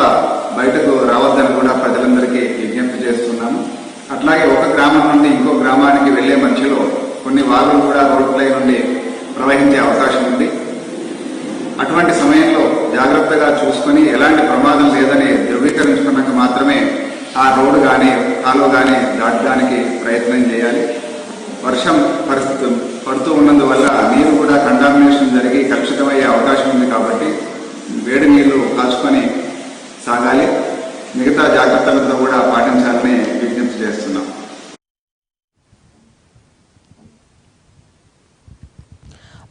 బయటకు రావద్దని కూడా ప్రజలందరికీ విజ్ఞప్తి చేస్తున్నాము. అట్లాగే ఒక గ్రామం నుండి ఇంకో గ్రామానికి వెళ్లే మధ్యలో కొన్ని వాగులు కూడా రోడ్లపై నుండి ప్రవహించే అవకాశం ఉంది. అటువంటి సమయంలో జాగ్రత్తగా చూసుకొని ఎలాంటి ప్రమాదం లేదని ధృవీకరించుకున్నాక మాత్రమే ఆ రోడ్డు కానీ కాలువ కానీ దాటడానికి ప్రయత్నం చేయాలి. వర్షం పరిస్థితి పడుతూ ఉన్నందువల్ల నీరు కూడా కంటామినేషన్ జరిగి కలుషితమయ్యే అవకాశం ఉంది. కాబట్టి వేడి నీళ్లు కాచుకొని సాగాలి. మిగతా జాగ్రత్తలతో కూడా పాటించాలని విజ్ఞప్తి చేస్తున్నాం.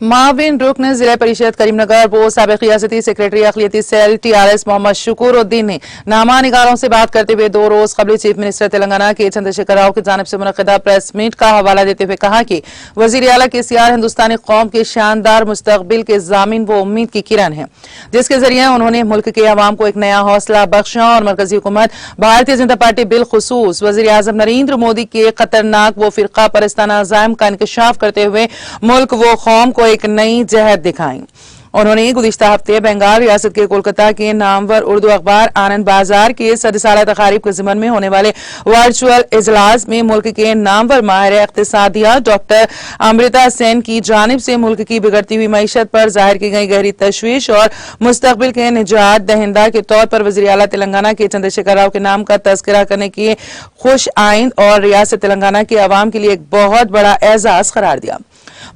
माविन रुकन जिला परिषद करीमनगर वो साबिक रियासती सेक्रेटरी अखिलियती सेल TRS मोहम्मद शुकूरुद्दीन ने नामा निगारों से बात करते हुए 2 रोज कबल चीफ मिनिस्टर तेलंगाना के चंद्रशेखर राव की जानिब से मुनक़दा प्रेस मीट का हवाला देते हुए कहा कि वजीर आला KCR हिंदुस्तानी कौम के शानदार मुस्तकबिल के जामिन व उम्मीद की किरण है, जिसके जरिए उन्होंने मुल्क के अवाम को एक नया हौसला बख्शा और मरकजी हुकूमत भारतीय जनता पार्टी बिलखुसूस वजीर आजम नरेंद्र मोदी के खतरनाक व फिरका परस्ताना अज़ाइम का इंकशाफ करते हुए मुल्क व कौम को एक नई जहत दिखाई। उन्होंने गुज़िश्ता हफ्ते बंगाल रियासत के कोलकाता के नामवर उर्दू अखबार आनंद बाजार के सदसाला तकारीब के ज़िमन में होने वाले वर्चुअल इजलास में मुल्क के नामवर माहिर इक़्तिसादिया डॉक्टर अमृता सेन की जानिब से मुल्क की बिगड़ती हुई मईशत पर जाहिर की गई गहरी तशवीश और मुस्तकबिल के निजात दहिंदा के तौर पर वज़ीर आला तेलंगाना के चंद्रशेखर राव के नाम का तज़किरा करने की खुश आइंद और रियासत तेलंगाना के अवाम के लिए एक बहुत बड़ा एजाज करार दिया।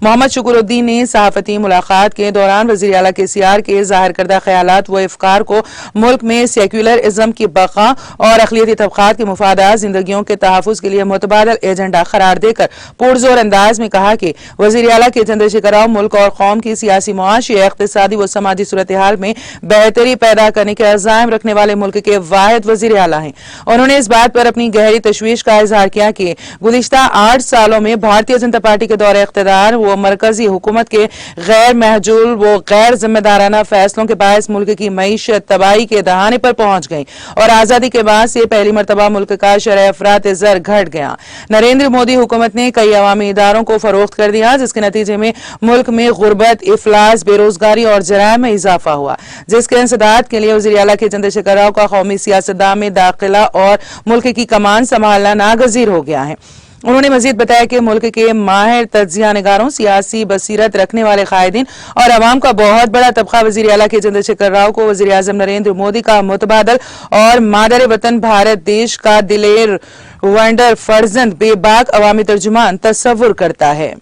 मोहम्मद शुकूरुद्दीन ने सहाफती मुलाकात के दौरान वज़ीर आला KCR के जाहिर करदा ख्यालात व अफकार को मुल्क में सेक्युलरिज्म की बका और अक़लियती तबक़ात के मुफादात जिंदगियों के तहफ़्फ़ुज़ के लिए मुतबादल एजेंडा करार देकर पुरजोर अंदाज में कहा कि वज़ीर आला के चंद्रशेखर राव मुल्क और कौम की सियासी, मुआशी, इक़्तिसादी व समाजी सूरत हाल में बेहतरी पैदा करने के अज़ाइम रखने वाले मुल्क के वाहिद वज़ीर आला हैं। उन्होंने इस बात पर अपनी गहरी तशवीश का इज़हार किया कि गुज़िश्ता 8 सालों में भारतीय जनता पार्टी के दौरे इक़्तिदार वो मरकजी हुकूमत के गैर महजूल व गैर जिम्मेदाराना फैसलों के बायस मुल्क की मईशत तबाही के दहाने पर पहुंच गई और आजादी के बाद से पहली मरतबा मुल्क का शरह अफरात ज़र घट गया। नरेंद्र मोदी हुकूमत ने कई अवामी इदारों को फरोख्त कर दिया, जिसके नतीजे में मुल्क में गुर्बत, इफलास, बेरोजगारी और जराइम में इजाफा हुआ, जिसके इंसदाद के लिए वज़ीर आला के चंद्रशेखर राव का कौमी सियासतदान में दाखिला और मुल्क की कमान संभालना नागजीर हो गया है। उन्होंने मजीद बताया कि मुल्क के माहिर तज्जिया निगारों, सियासी बसीरत रखने वाले कायदीन और अवाम का बहुत बड़ा तबका वज़ीर आला के चंद्रशेखर राव को वज़ीर आज़म नरेंद्र मोदी का मुतबादल और मादर वतन भारत देश का दिलेर वंडर फर्जंद बेबाक अवामी तर्जुमान तस्वुर करता है।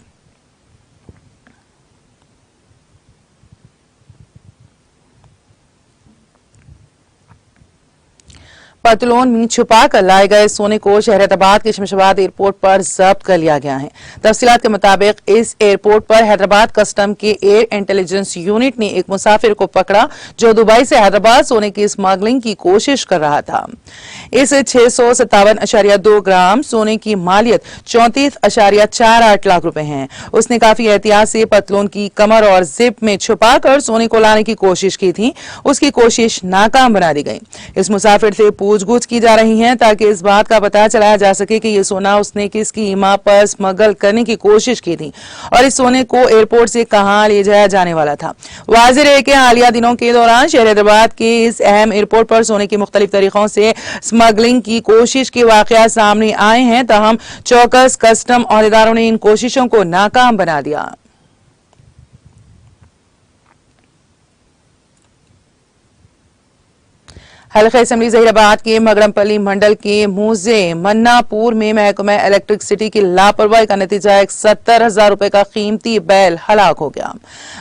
पतलून में छुपा कर लाए गए सोने को हैदराबाद के शमशाबाद एयरपोर्ट पर जब्त कर लिया गया है। तफसीलात के मुताबिक इस एयरपोर्ट पर हैदराबाद कस्टम के एयर इंटेलिजेंस यूनिट ने एक मुसाफिर को पकड़ा जो दुबई से हैदराबाद सोने की स्मगलिंग की कोशिश कर रहा था। इस 657.2 ग्राम सोने की मालियत 34.48 लाख रुपए है। उसने काफी एहतियात से पतलून की कमर और जिप में छुपा कर सोने को लाने की कोशिश की थी। उसकी कोशिश नाकाम बना दी गई। इस मुसाफिर से पूछगछ की जा रही है ताकि इस बात का पता चलाया जा सके कि ये सोना उसने किसकी ईमा पर स्मगल करने की कोशिश की थी और इस सोने को एयरपोर्ट से कहां ले जाया जाने वाला था। वाज़ेह है कि हालिया दिनों के दौरान शहर हैदराबाद के इस अहम एयरपोर्ट पर सोने की मुख्तलिफ तरीकों से स्मगलिंग की कोशिश के वाकयात सामने आए हैं, ताहम चौकस कस्टम औहदेदारों ने इन कोशिशों को नाकाम बना दिया। हल्का असेंबली जहीराबाद के मगरमपल्ली मंडल के मूजे मन्नापुर में महकमा इलेक्ट्रिसिटी की लापरवाही का नतीजा एक 70,000 रुपए का कीमती बैल हलाक हो गया।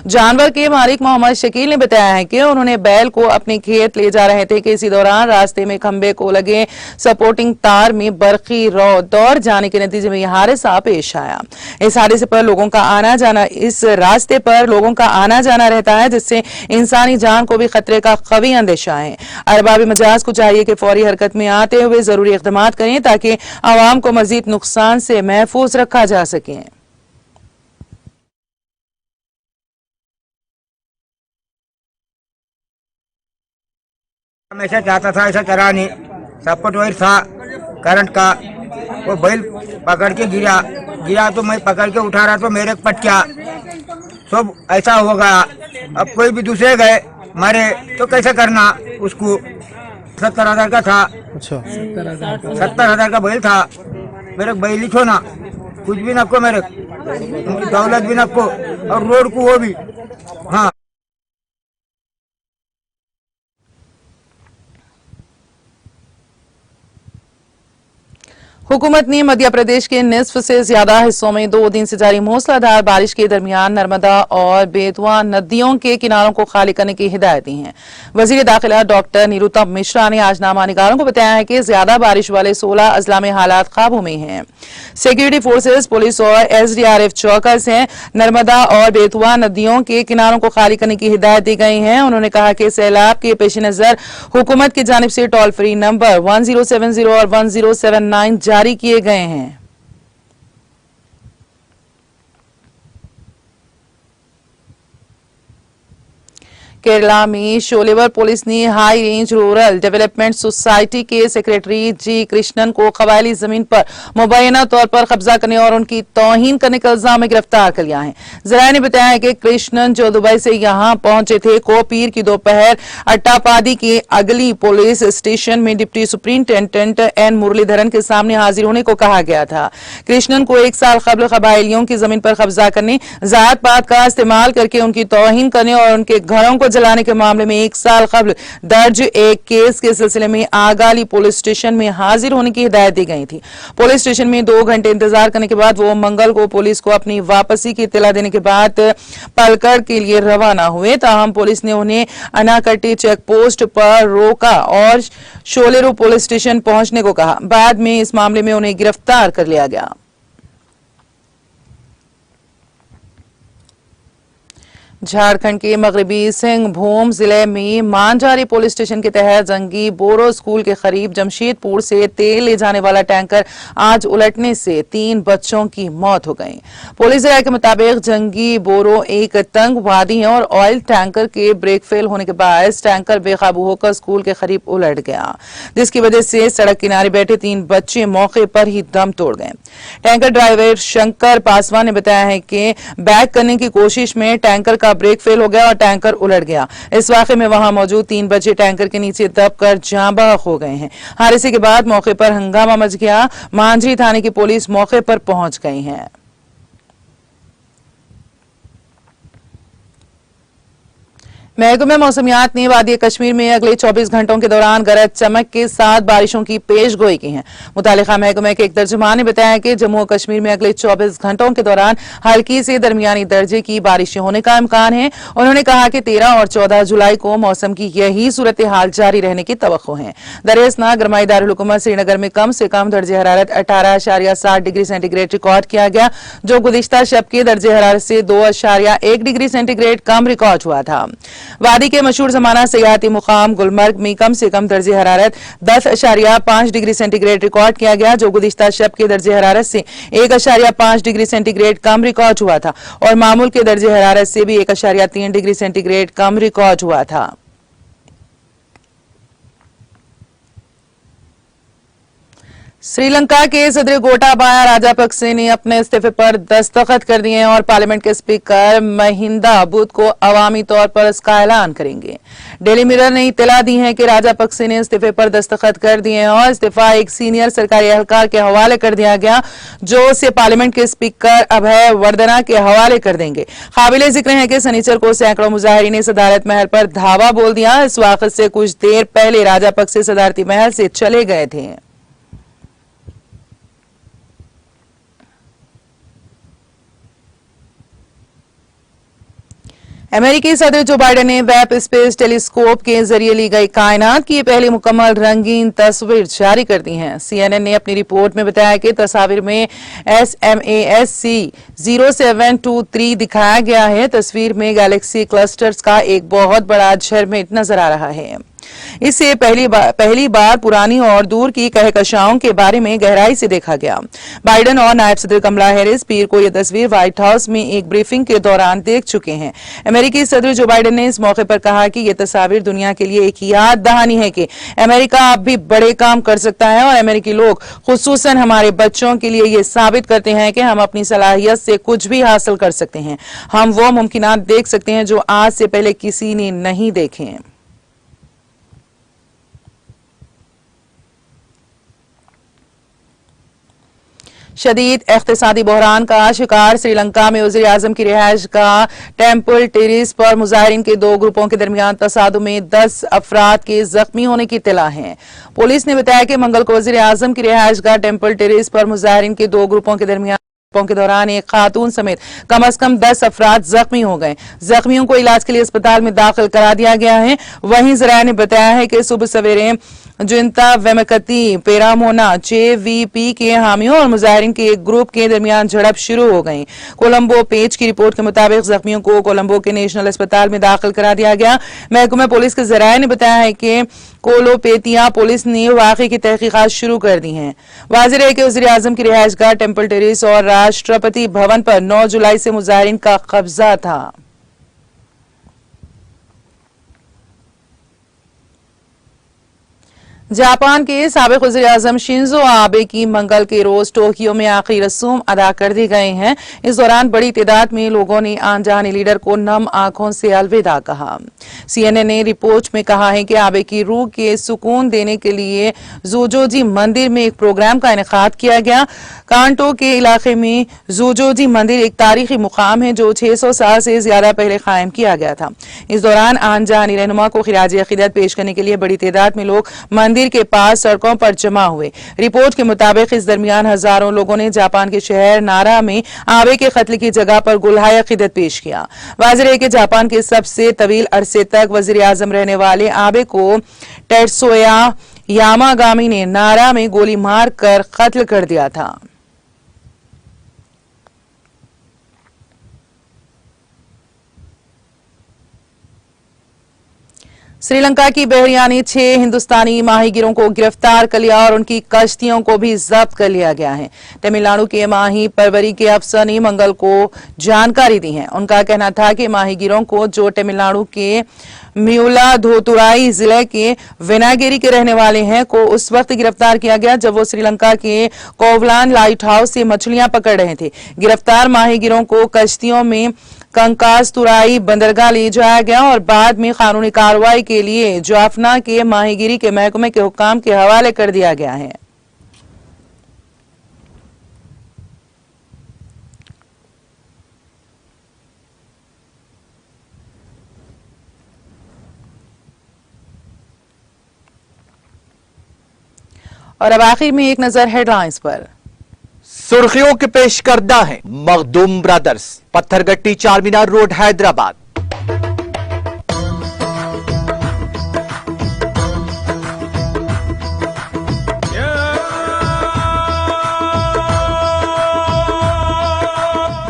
जानवर के मालिक मोहम्मद शकील ने बताया है कि उन्होंने बैल को अपने खेत ले जा रहे थे कि इसी दौरान रास्ते में खंबे को लगे सपोर्टिंग तार में बरकी रौ दौड़ जाने के नतीजे में यह हादसा पेश आया। इस हादसे पर लोगों का आना जाना इस रास्ते पर लोगों का आना जाना रहता है, जिससे इंसानी जान को भी खतरे का कवी अंदेशा है। अरबाब इंतखाबी मजाज को चाहिए कि फौरी हरकत में आते हुए जरूरी इक़दाम करें ताकि आवाम को मजीद नुकसान से महफूज रखा जा सके। हमेशा चाहता था ऐसा करा नहीं, सपोर्ट वायर था करंट का, वो बैल पकड़ के गिरा तो मैं पकड़ के उठा रहा तो मेरे पटका सब ऐसा हो गया। अब कोई भी दूसरे गए मारे तो कैसे करना उसको। 70,000 का था। अच्छा 70,000 का बैल था मेरे, बैली छो ना कुछ भी नको मेरे, दौलत भी नको और रोड को वो भी। हाँ हुकूमत ने मध्य प्रदेश के निस्फ से ज्यादा हिस्सों में 2 दिन से जारी मूसलाधार बारिश के दरमियान नर्मदा और बेतवा नदियों के किनारों को खाली करने की हिदायत दी है। वजीर दाखिला डॉक्टर निरुतम मिश्रा ने आज नामानिगारों को बताया है कि ज्यादा बारिश वाले 16 अजला में हालात काबू में हैं। सिक्योरिटी फोर्सेज, पुलिस और SDRF चौकस हैं। नर्मदा और बेतवा नदियों के किनारों को खाली करने की हिदायत दी गई है। उन्होंने कहा कि सैलाब के पेश नजर हुकूमत की जानिब से टोल फ्री नंबर 1070 और 1079 जारी किए गए हैं। केरला में शोलेवर पुलिस ने high range rural development society के सेक्रेटरी जी कृष्णन को कबायली जमीन पर मुबैना तौर पर कब्जा करने और उनकी तौहीन करने के इल्जाम में गिरफ्तार कर लिया है। जराये ने बताया है कि कृष्णन जो दुबई से यहां पहुंचे थे को पीर की दोपहर अट्टापादी के अगली पुलिस स्टेशन में डिप्टी सुप्रिंटेंडेंट एन मुरलीधरन के सामने हाजिर होने को कहा गया था। कृष्णन को 1 साल कबल कबायलियों की जमीन पर कब्जा करने, जात पात का इस्तेमाल करके उनकी तौहीन करने और उनके घरों को जलाने के मामले में 1 साल कबल दर्ज एक केस के सिलसिले में आगाली पुलिस स्टेशन में हाजिर होने की हिदायत दी गई थी। पुलिस स्टेशन में 2 घंटे इंतजार करने के बाद वो मंगल को पुलिस को अपनी वापसी की इत्तला देने के बाद पलकड़ के लिए रवाना हुए। ताहम पुलिस ने उन्हें अनाकट्टी चेक पोस्ट पर रोका और शोलेरू पुलिस स्टेशन पहुंचने को कहा। बाद में इस मामले में उन्हें गिरफ्तार कर लिया गया। झारखंड के मगरबी सिंहभूम जिले में मांझारी पुलिस स्टेशन के तहत जंगी बोरो स्कूल के करीब जमशेदपुर से तेल ले जाने वाला टैंकर आज उलटने से 3 बच्चों की मौत हो गई। पुलिस के मुताबिक जंगी बोरो एक तंग वादी है और ऑयल टैंकर के ब्रेक फेल होने के बाद टैंकर बेकाबू होकर स्कूल के करीब उलट गया, जिसकी वजह से सड़क किनारे बैठे 3 बच्चे मौके पर ही दम तोड़ गए। टैंकर ड्राइवर शंकर पासवान ने बताया है कि बैक करने की कोशिश में टैंकर का ब्रेक फेल हो गया और टैंकर उलट गया। इस वाकये में वहां मौजूद 3 बच्चे टैंकर के नीचे दबकर जाँ बहक हो गए हैं। हादसे के बाद मौके पर हंगामा मच गया। मांझी थाने की पुलिस मौके पर पहुंच गई है। महकमे मौसमियात ने वादी कश्मीर में अगले 24 घंटों के दौरान गरज चमक के साथ बारिशों की पेशगोई की है। मुतालिका महकमे के एक तर्जुमान ने बताया कि जम्मू और कश्मीर में अगले 24 घंटों के दौरान हल्की से दरमियानी दर्जे की बारिशें होने का इम्कान है। उन्होंने कहा कि 13 और 14 जुलाई को मौसम की यही सूरत हाल जारी रहने की तवक्को है। दरियासना गरमाई दारुल हुकूमत श्रीनगर में कम से कम दर्जे हरारत 18.7 डिग्री सेंटीग्रेड रिकॉर्ड किया गया, जो गुज़िश्ता शब के दर्जे हरारत से 2.1 डिग्री सेंटीग्रेड कम रिकॉर्ड हुआ था। वादी के मशहूर जमाना सियाहती मुकाम गुलमर्ग में कम से कम दर्जे हरारत 10.5 डिग्री सेंटीग्रेड रिकॉर्ड किया गया, जो गुज़िश्ता शब के दर्जे हरारत से 1.5 डिग्री सेंटीग्रेड कम रिकॉर्ड हुआ था और मामूल के दर्जे हरारत से भी 1.3 डिग्री सेंटीग्रेड कम रिकॉर्ड हुआ था। श्रीलंका के सदर गोटाबाया राजापक्से ने अपने इस्तीफे पर दस्तखत कर दिए हैं और पार्लियामेंट के स्पीकर महिंदा बुध को अवामी तौर पर इसका ऐलान करेंगे। डेली मिरर ने इत्तला दी है कि राजापक्से ने इस्तीफे पर दस्तखत कर दिए हैं और इस्तीफा एक सीनियर सरकारी एहलकार के हवाले कर दिया गया, जो उसे पार्लियामेंट के स्पीकर अभय वर्धना के हवाले कर देंगे। काबिले जिक्र है कि शनिचर को सैकड़ों मुजाहिरीन ने सदारत महल पर धावा बोल दिया। इस वाक़े से कुछ देर पहले राजापक्से सदारती महल से चले गए थे। अमेरिकी सदर जो बाइडेन ने वेब स्पेस टेलीस्कोप के जरिए ली गई कायनात की पहली मुकम्मल रंगीन तस्वीर जारी कर दी है। CNN ने अपनी रिपोर्ट में बताया कि तस्वीर में SMASC 0723 दिखाया गया है। तस्वीर में गैलेक्सी क्लस्टर्स का एक बहुत बड़ा झरमेट नजर आ रहा है। इसे पहली बार पुरानी और दूर की कहकशाओं के बारे में गहराई से देखा गया। बाइडेन और नायब सदर कमला हैरिस पीर को यह तस्वीर व्हाइट हाउस में एक ब्रीफिंग के दौरान देख चुके हैं। अमेरिकी सदर जो बाइडेन ने इस मौके पर कहा कि यह तस्वीर दुनिया के लिए एक याद दहानी है कि अमेरिका अब भी बड़े काम कर सकता है और अमेरिकी लोग खुसूसन हमारे बच्चों के लिए ये साबित करते हैं कि हम अपनी सलाहियत से कुछ भी हासिल कर सकते हैं। हम वो मुमकिनात देख सकते हैं जो आज से पहले किसी ने नहीं देखे हैं। शदीद इख्तिसादी बहरान का शिकार श्रीलंका में वज़ीर आज़म की रिहाइश का टेम्पल टेरिस पर मुजाहिरीन के दो ग्रुपों के दरमियान तसादुम में 10 अफराद के जख्मी होने की इत्तला है। पुलिस ने बताया कि मंगल को वज़ीर आज़म की रिहाइश का टेम्पल टेरिस पर मुजाहिरीन के दो ग्रुपों के दौरान एक खातून समेत कम से कम 10 अफराद जख्मी हो गए। जख्मियों को इलाज के लिए अस्पताल में दाखिल करा दिया गया है। वहीं जराये ने बताया है कि सुबह सवेरे जुनता वेमकती पेरामोना JVP के हामियों और मुजाहिरीन के एक ग्रुप के दरमियान झड़प शुरू हो गई। कोलंबो पेज की रिपोर्ट के मुताबिक जख्मियों को कोलंबो के नेशनल अस्पताल में दाखिल करा दिया गया। महकमा पुलिस के जराये ने बताया है कि कोलोपेतिया पुलिस ने वाकई की तहकीकात शुरू कर दी हैं। वाज़ेह है कि वज़ीर आज़म की रिहाइशगाह टेम्पल टेरिस और राष्ट्रपति भवन पर 9 जुलाई से मुजाहिरीन का कब्जा था। जापान के साबिक वज़ीर आज़म शिंजो आबे की मंगल के रोज टोक्यो में आखिरी रसूम अदा कर दी गए हैं। इस दौरान बड़ी तादाद में लोगों ने आन जाने लीडर को नम आंखों से अलविदा कहा। CNN ने रिपोर्ट में कहा है कि आबे की रूह के सुकून देने के लिए जोजोजी मंदिर में एक प्रोग्राम का इनेकाद किया गया। कांटो के इलाके में जोजोजी मंदिर एक तारीखी मुकाम है जो 600 साल से ज्यादा पहले कायम किया गया था। इस दौरान आन जाने रहनुमा को खिराज अकीदत पेश करने के लिए बड़ी तादाद में लोग मंदिर के पास सड़कों पर जमा हुए। रिपोर्ट के मुताबिक इस दरमियान हजारों लोगों ने जापान के शहर नारा में आबे के कत्ल की जगह पर गुलहाय अकीदत पेश किया। वाज़ेह है कि जापान के सबसे तवील अरसे तक वज़ीर आज़म रहने वाले आबे को टेट्सुया यामागामी ने नारा में गोली मार कर कत्ल कर दिया था। श्रीलंका की बहरिया ने 6 हिंदुस्तानी माहीगिरों को गिरफ्तार कर लिया और उनकी कश्तियों को भी जब्त कर लिया गया है। तमिलनाडु के माही परवरी के अफसर ने मंगल को जानकारी दी है। उनका कहना था कि माहीगिरों को जो तमिलनाडु के म्यूला धोतुराई जिले के वेनागेरी के रहने वाले हैं को उस वक्त गिरफ्तार किया गया जब वो श्रीलंका के कोवलान लाइट हाउस से मछलियां पकड़ रहे थे। गिरफ्तार माहीगिरों को कश्तियों में कंकासतुराई बंदरगाह ले जाया गया और बाद में कानूनी कार्रवाई के लिए जाफना के माहीगिरी के महकमे के हुक्काम के हवाले कर दिया गया है। और अब आखिर में एक नजर हेडलाइंस पर। सुर्खियों के पेश करदा है Makhdoom brothers, Pathergatti Charminar road Hyderabad.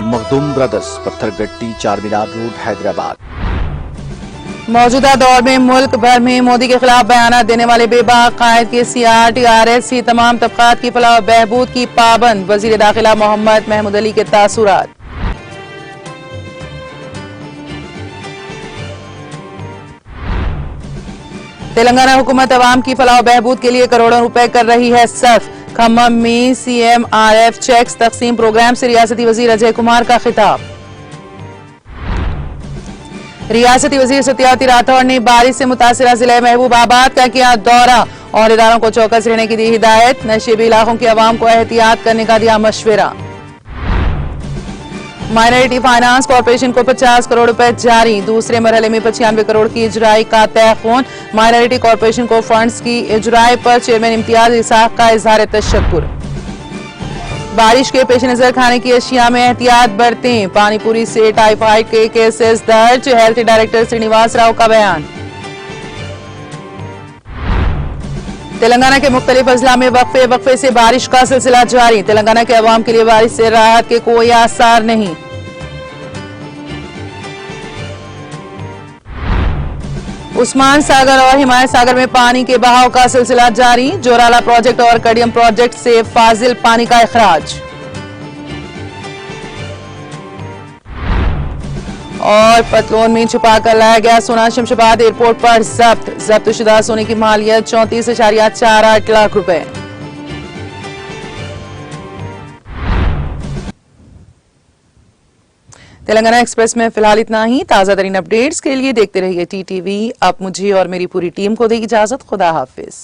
Makhdoom brothers, Pathergatti Charminar road Hyderabad. मौजूदा दौर में मुल्क भर में मोदी के खिलाफ बयान देने वाले बेबाक कायद के CR TRS ही तमाम तबकात की फलाह बहबूद की पाबंद। वजीर दाखिला मोहम्मद महमूद अली के तासुरात। तेलंगाना हुकूमत अवाम की फलाह बहबूद के लिए करोड़ों रुपए कर रही है सर्फ। खम्मम में CMRF चेक्स तकसीम प्रोग्राम से रियासती वजीर अजय कुमार का खिताब। रियासती वजीर सत्यावती राठौर ने बारिश से मुतासिरा जिले महबूबाबाद का किया दौरा और इदारों को चौकस रहने की दी हिदायत। नशीबी इलाकों के अवाम को एहतियात करने का दिया मशवरा। माइनॉरिटी फाइनेंस कॉर्पोरेशन को 50 करोड़ रुपए जारी। दूसरे मरहले में 95 करोड़ की इजराई का तयखून। माइनॉरिटी कॉर्पोरेशन को फंड्स की इजराई पर चेयरमैन इम्तियाज इसाक का इजहार तशक्कुर। बारिश के पेश नजर खाने की अशिया में एहतियात बरतें। पानीपुरी से टाइफाइड के केसेस दर्ज। हेल्थ डायरेक्टर श्रीनिवास राव का बयान। तेलंगाना के मुख्तलिफ अजला में वक्फे से बारिश का सिलसिला जारी। तेलंगाना के अवाम के लिए बारिश से राहत के कोई आसार नहीं। उस्मान सागर और हिमायत सागर में पानी के बहाव का सिलसिला जारी। जोराला प्रोजेक्ट और कडियम प्रोजेक्ट से फाजिल पानी का इखराज। और पतलून में छुपाकर लाया गया सोना शमशाबाद एयरपोर्ट पर जब्त शुदा सोने की मालियत 34.48 लाख रुपए। तेलंगाना एक्सप्रेस में फिलहाल इतना ही। ताजा तरीन अपडेट्स के लिए देखते रहिए टीटीवी। अब मुझे और मेरी पूरी टीम को देगी इजाजत। खुदा हाफिज।